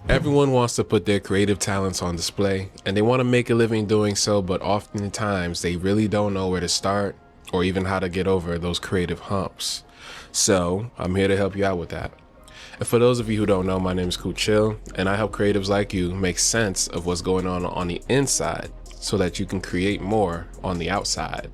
Everyone wants to put their creative talents on display, and they want to make a living doing so, but oftentimes they really don't know where to start or even how to get over those creative humps. So I'm here to help you out with that. And for those of you who don't know, my name is Chill, and I help creatives like you make sense of what's going on the inside so that you can create more on the outside.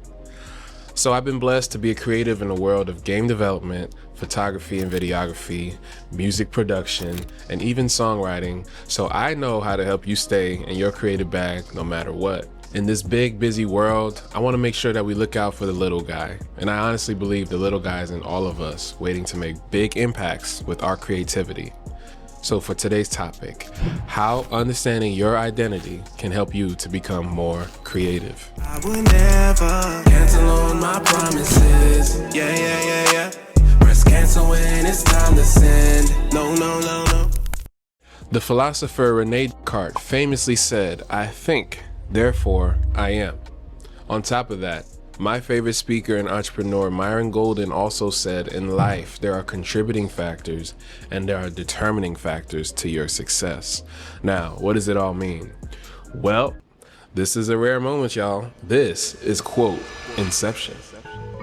So I've been blessed to be a creative in the world of game development, photography and videography, music production, and even songwriting. So I know how to help you stay in your creative bag no matter what. In this big, busy world, I want to make sure that we look out for the little guy. And I honestly believe the little guy is in all of us, waiting to make big impacts with our creativity. So for today's topic, how understanding your identity can help you to become more creative. I would never cancel on my promises. Yeah. Press cancel when it's time to send. No. The philosopher Rene Descartes famously said, "I think, therefore I am." On top of that, my favorite speaker and entrepreneur Myron Golden also said, in life, there are contributing factors and there are determining factors to your success. Now, what does it all mean? Well, this is a rare moment, y'all. This is, quote, Inception.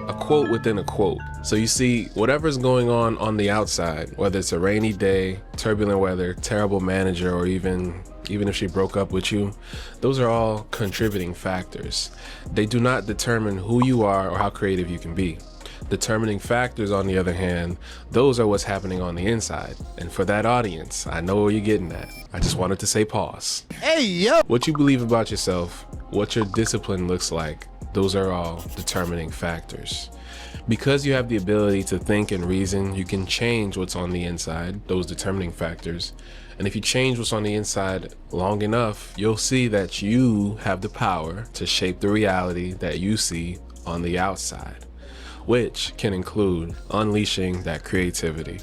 A quote within a quote. So you see, whatever's going on the outside, whether it's a rainy day, turbulent weather, terrible manager, or even if she broke up with you, those are all contributing factors. They do not determine who you are or how creative you can be. Determining factors, on the other hand, those are what's happening on the inside. And for that audience, I know where you're getting at. I just wanted to say pause. Hey, yo! What you believe about yourself, what your discipline looks like, those are all determining factors. Because you have the ability to think and reason, you can change what's on the inside, those determining factors. And if you change what's on the inside long enough, you'll see that you have the power to shape the reality that you see on the outside, which can include unleashing that creativity.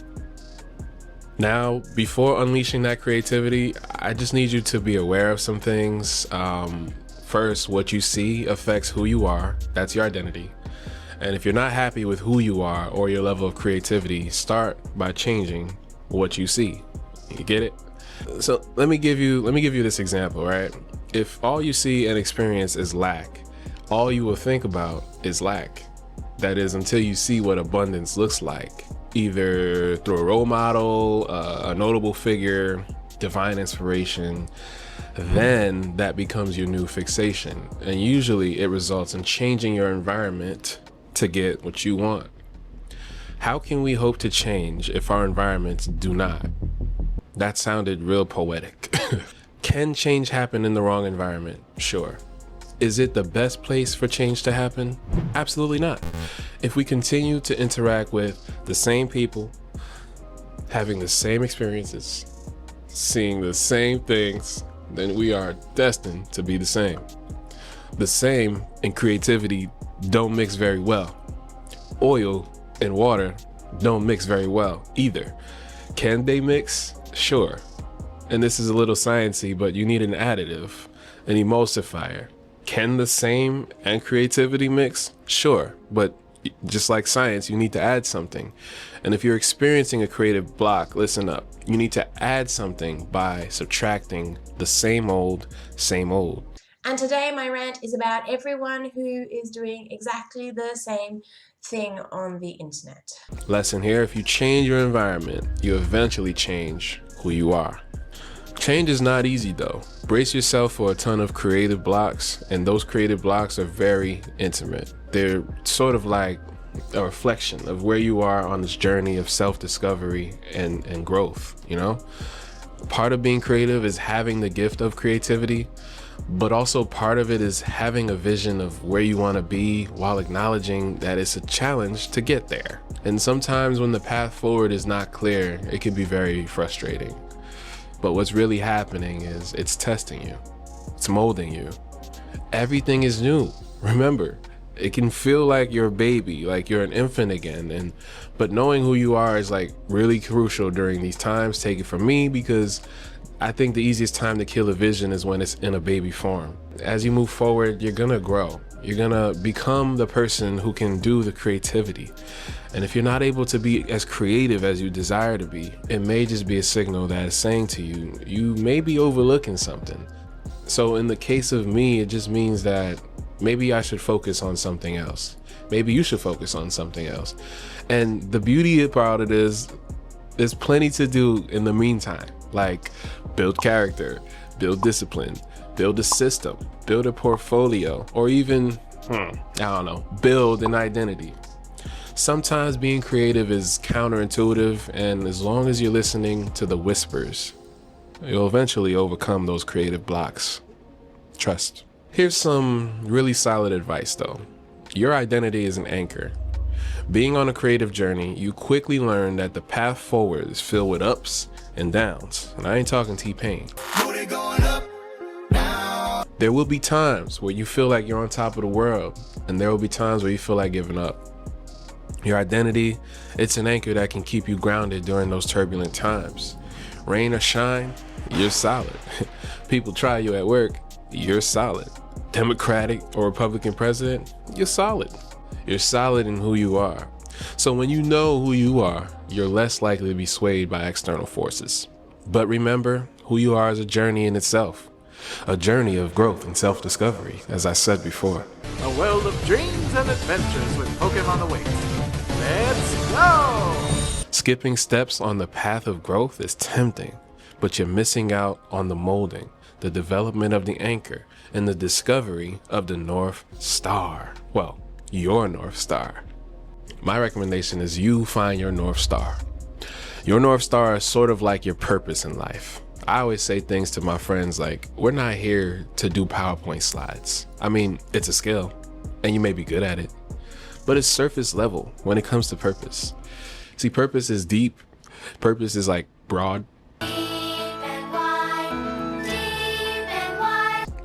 Now, before unleashing that creativity, I just need you to be aware of some things. First, what you see affects who you are. That's your identity. And if you're not happy with who you are or your level of creativity, start by changing what you see. You get it? So let me give you this example, right? If all you see and experience is lack, all you will think about is lack. That is, until you see what abundance looks like, either through a role model, a notable figure, divine inspiration, then that becomes your new fixation. And usually it results in changing your environment to get what you want. How can we hope to change if our environments do not? That sounded real poetic. Can change happen in the wrong environment? Sure. Is it the best place for change to happen? Absolutely not. If we continue to interact with the same people, having the same experiences, seeing the same things, then we are destined to be the same. The same and creativity don't mix very well. Oil and water don't mix very well either. Can they mix? Sure. And this is a little sciencey, but you need an additive, an emulsifier. Can the same and creativity mix? Sure. But just like science, you need to add something. And if you're experiencing a creative block, listen up. You need to add something by subtracting the same old. And today my rant is about everyone who is doing exactly the same thing on the internet. Lesson here: if you change your environment, you eventually change who you are. Change is not easy though. Brace yourself for a ton of creative blocks, and those creative blocks are very intimate. They're sort of like a reflection of where you are on this journey of self-discovery and growth, you know? Part of being creative is having the gift of creativity, but also part of it is having a vision of where you want to be while acknowledging that it's a challenge to get there. And sometimes when the path forward is not clear, it can be very frustrating. But what's really happening is it's testing you. It's molding you. Everything is new. Remember, it can feel like you're a baby, like you're an infant again. But knowing who you are is like really crucial during these times. Take it from me, because I think the easiest time to kill a vision is when it's in a baby form. As you move forward, you're gonna grow. You're gonna become the person who can do the creativity. And if you're not able to be as creative as you desire to be, it may just be a signal that is saying to you, you may be overlooking something. So in the case of me, it just means that maybe I should focus on something else. Maybe you should focus on something else. And the beauty about it is there's plenty to do in the meantime, like build character, build discipline, build a system, build a portfolio, or even, build an identity. Sometimes being creative is counterintuitive, and as long as you're listening to the whispers, you'll eventually overcome those creative blocks. Trust. Here's some really solid advice though. Your identity is an anchor. Being on a creative journey, you quickly learn that the path forward is filled with ups and downs. And I ain't talking T-Pain. There will be times where you feel like you're on top of the world, and there will be times where you feel like giving up. Your identity, it's an anchor that can keep you grounded during those turbulent times. Rain or shine, you're solid. People try you at work, you're solid. Democratic or Republican president, you're solid. You're solid in who you are. So when you know who you are, you're less likely to be swayed by external forces. But remember, who you are is a journey in itself. A journey of growth and self-discovery, as I said before. A world of dreams and adventures with Pokemon awaits. Let's go! Skipping steps on the path of growth is tempting, but you're missing out on the molding, the development of the anchor, and the discovery of the North Star. Well, your North Star. My recommendation is you find your North Star. Your North Star is sort of like your purpose in life. I always say things to my friends like, we're not here to do PowerPoint slides. I mean, it's a skill, and you may be good at it, but it's surface level when it comes to purpose. See, purpose is deep. Purpose is like broad.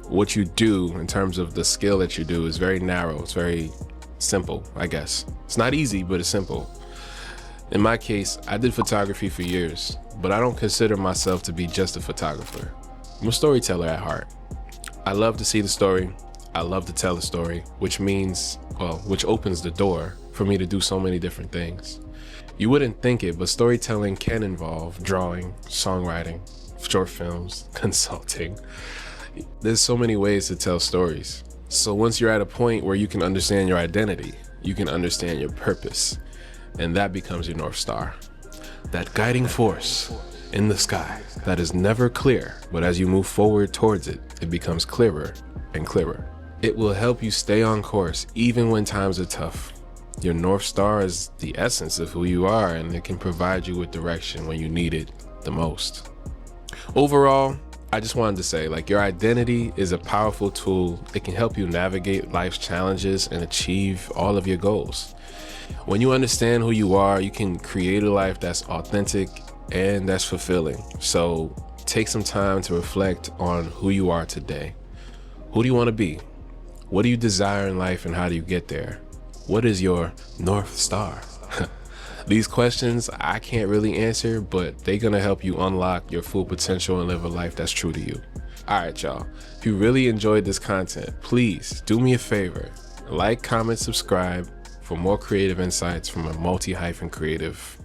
What you do in terms of the skill that you do is very narrow. It's very simple, I guess. It's not easy, but it's simple. In my case, I did photography for years, but I don't consider myself to be just a photographer. I'm a storyteller at heart. I love to see the story. I love to tell the story, which opens the door for me to do so many different things. You wouldn't think it, but storytelling can involve drawing, songwriting, short films, consulting. There's so many ways to tell stories. So once you're at a point where you can understand your identity, you can understand your purpose, and that becomes your North Star. That guiding force in the sky that is never clear, but as you move forward towards it, it becomes clearer and clearer. It will help you stay on course even when times are tough. Your North Star is the essence of who you are, and it can provide you with direction when you need it the most. Overall, I just wanted to say, your identity is a powerful tool. It can help you navigate life's challenges and achieve all of your goals. When you understand who you are, you can create a life that's authentic and that's fulfilling. So take some time to reflect on who you are today. Who do you want to be? What do you desire in life, and how do you get there? What is your North Star? These questions I can't really answer, but they're gonna help you unlock your full potential and live a life that's true to you. All right, y'all. If you really enjoyed this content, please do me a favor. Like, comment, subscribe for more creative insights from a multi-creative